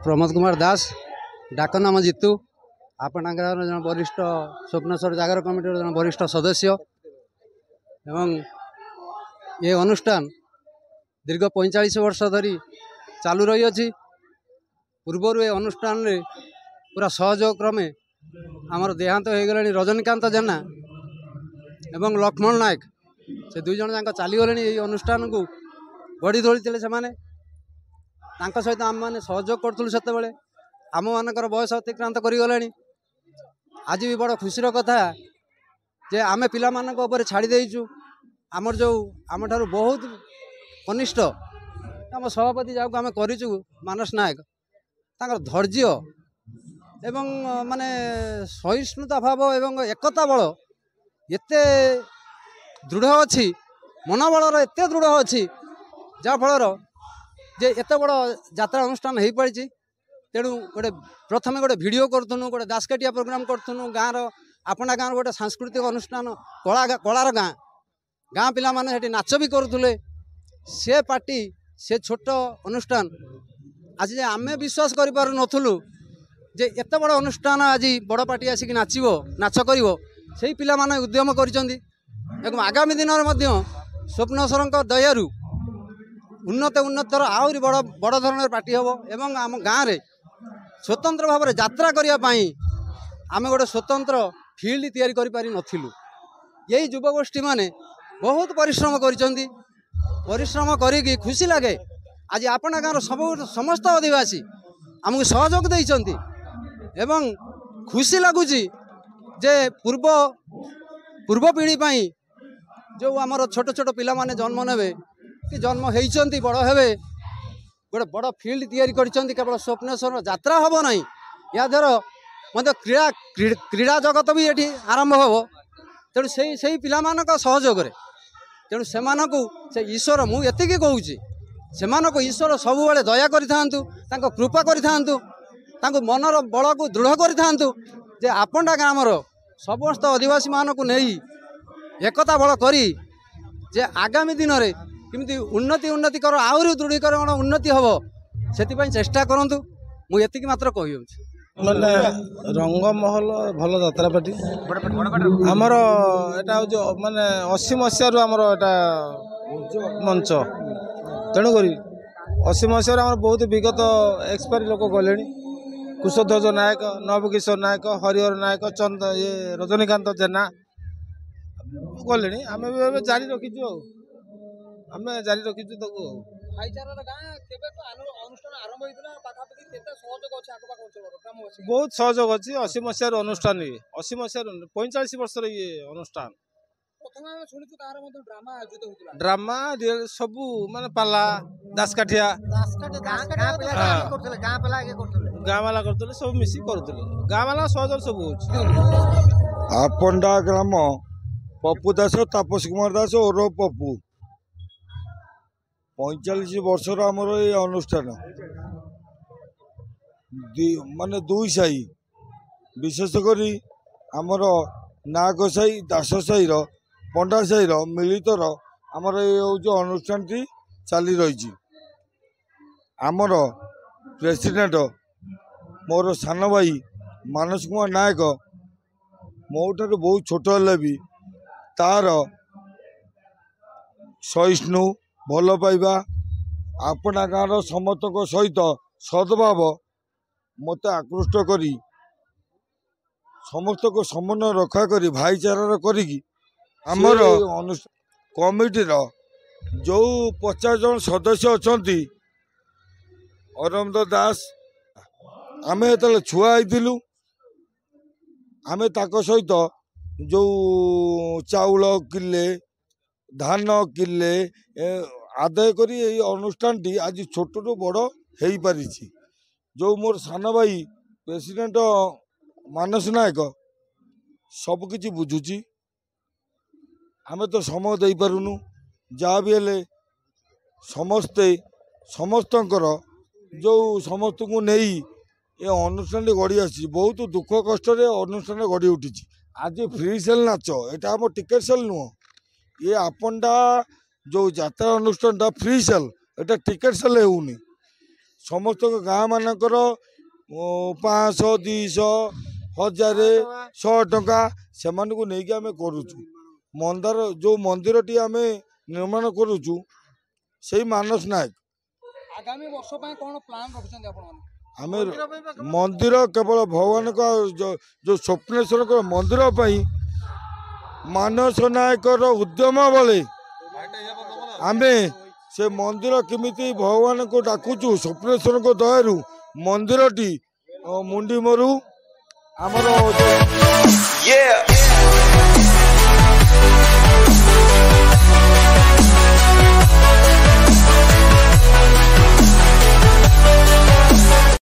प्रमोद कुमार दास डाक नाम जितु आपण जन वरिष्ठ स्वप्नेश्वर जागर कमिटी जन वरिष्ठ सदस्य एवं ये अनुष्ठान दीर्घ 45 वर्ष धरी चालू रही अछि। पूर्वर ए अनुष्ठान रे पूरा सहयोग क्रमे आमर देहांत हो गले रजनीकांत जेना एवं लक्ष्मण नायक से दुई जन जाक चलीगले ये अनुष्ठान को गढ़ी धोली से सहित आम मैंने सहयोग करूँ से आम मानकर बयस अतिक्रांत करगले। आज भी बड़ खुशीर कथा जे आमे पिला मानक ऊपर छाड़ी देइचु आमर जो आम ठारू बहुत कनिष्ठ आम सभापति जाक आम करूँ मानस नायक तांकर धैर्य एवं माने सहिष्णुता भाव एवं एकता बल एते दृढ़ अच्छी मनोबलर एते दृढ़ अच्छी जहाँफल जे एत बड़ यात्रा अनुष्ठान हो पारी। तेणु गोटे प्रथमे गोटे भिडियो करूँ गोटे दासकाटिया प्रोग्राम करूँ गाँव आपणा गाँव गोटे सांस्कृतिक अनुष्ठान कलार गाँ गाँ पिला माने हेटी नाच भी करुले से पार्टी से छोट अनुष्ठान आज आमे विश्वास करि पारु नथुलु जे एत बड़ अनुष्ठान आज बड़ पार्टी आसिक नाचो नाच कर से पिला माने उद्यम करिसेंती एवं आगामी दिन में स्वप्नेश्वर दयारू उन्नतर आहरी बड़ बड़ धरण पार्टी हम एवं आम गाँव में स्वतंत्र भाव में यात्रा करने आम गोटे स्वतंत्र फिल्ड तैयारी करि नथिलु। यही युवगोष्ठी माने बहुत परिश्रम करिसेंती परिश्रम करी खुशी लगे आज आपना गाँव सब समस्त आदिवासी आमको सहयोग देइचंती एवं खुशी लगुच जे पूर्व पीढ़ी पाई जो आमर छोट छोट पिला माने जन्म नेबे कि जन्म होती बड़ हेबे गोटे बड़ फिल्ड तैयारी करिसेंती केवल स्वप्नेश्वर यात्रा हम ना या द्वारा मत क्रीड़ा जगत भी ये आरंभ हम तेणु से पिला सहयोग तेणु से ईश्वर मुझे कहूँ से ईश्वर सब दया करूँ कृपा करूँ मनर बल को दृढ़ करूँ जे आपणा ग्रामर समस्त आदिवासी मान को नहीं एकता बल करी जे आगामी दिन में किमती उन्नति कर आहरी दृढ़ीकरण उन्नति हम से चेष्टा करूँ मुझे मात्र कही मैंने रंगमहल भल यात्रा पार्टी आमर एटा हूँ माने 80 मसीह आमर एटा मंच तेणुक 80 मसीह आम बहुत विगत एक्सपायरी लोक गले कुशध्वज नायक नवकिशोर नायक हरिहर नायक चंद ये रजनीकांत जेना गले आम भी जारी रखीचु आम जारी रखीचु तक बहुत सहयोग अच्छी 80 मसीह अनुष्ठान 80 मसीह 45 वर्ष ये अनुष्ठान ड्रामा सब माने पाला दासकाठिया गाँ वाला करते सब मिसी करते गाँ वाला सहयोग सब हो आपंडा ग्राम पप्पू दास तापस कुमार दास और पप्पू 45 वर्षर आमर ये अनुष्ठान माने दुई साई विशेषकर आमर नाग साई दास साई पंडा साई मिलितर आमर ये हूँ अनुष्ठान टी चली रही आमर प्रेसिडेंट मोर सान भाई मानस कुमार नायक मो ठार बहुत छोट हेल्ले भी तार सहिष्णु भल पाइबा आपना गाँव समस्त सहित सद्भाव मत आकृष्ट करी समस्त को समन्वय रक्षा करी भाईचारा करी आमर कमिटी जो 50 जन सदस्य अच्छा अरविंद दास आम जो छुआ होइलु आम सहित जो चाउल किले धान किले आदाय करी अनुष्ठान टी आज छोट रु बड़ हो पारी जो मोर सान भाई प्रेसिडेंट मानस नायक सबकि बुझुची आमे तो समय दे पारुनु जहाँ भी हेले समस्ते समस्तंकर जो समस्त को नहीं ये अनुष्ठान गढ़ी आसी बहुत दुख कष्ट अनुष्ठान गढ़ी उठी आज फ्री सेल नाच यहाँ आम टिकेट सेल नुह ये आपंडा जो यात्रा अनुष्ठान फ्री सेल एटा टिकेट सेल होनी समस्त गाँ मानकर 500 200 1000 100 टंका से नहीं आम करुचु मंदार जो मंदिर टी आम निर्माण करुचु से मानस नायक आगामी वर्ष ପାଇଁ कोन प्लान रखछन आपण माने आम मंदिर केवल भगवान का जो स्वप्नेश्वर मंदिर पर मानस नायक उद्यम बेले आम से मंदिर केमिति भगवान को डाकुचु स्वप्नेश्वर को दयारू मंदिर टी मुंडी मरु आमर